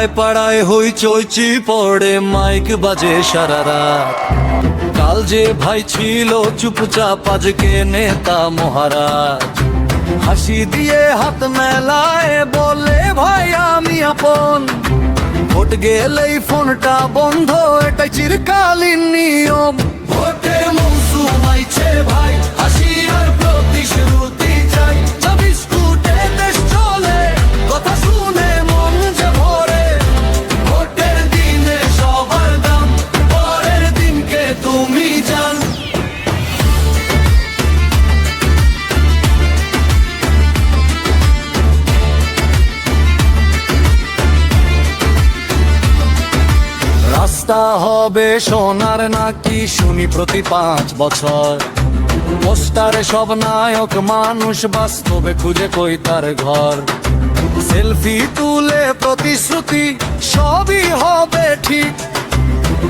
পাড়ায় পাড়ায় হইচই পড়ে, মাইক বাজে সারা রাত। কাল যে ভাই ছিল চুপচাপ, আজকে নেতা মহারাজ। হাসি দিয়ে হাত মেলায় বলে ভাই আমি আপন, ভোট গেলেই ফোনটা বন্ধ, এটাই চিরকালীন নিয়ম। ভোটের মৌসুম আইছে ভাই, হাসি আর প্রতিশ্রুতি চাই। বিস্কুটে দেশ চলে, কথা শুনে মন যে ভরে। ভোটের দিনে সবার দাম, পরের দিনকে তুমি জান। রাস্তা হবে সোনার নাকি শুনি প্রতি 5 বছর। পোস্টারে সব নায়ক মানুষ, বাস্তবে খুঁজে কই তার ঘর। সেলফি তুলে প্রতিশ্রুতি সবই হবে ঠিক,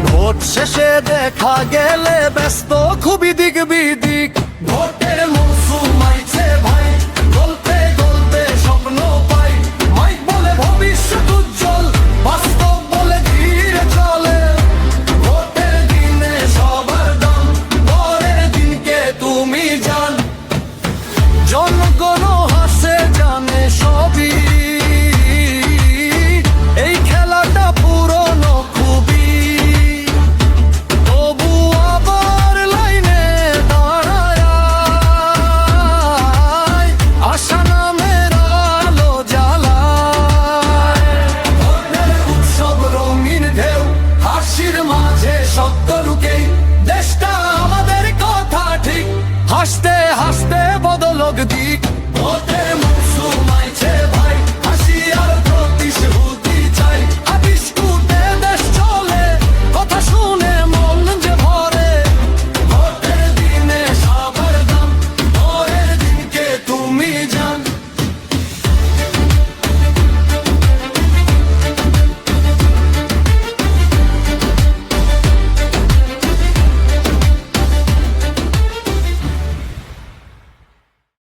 ভোট শেষে দেখা গেলে ব্যস্ত খুবই দিক বিদিক।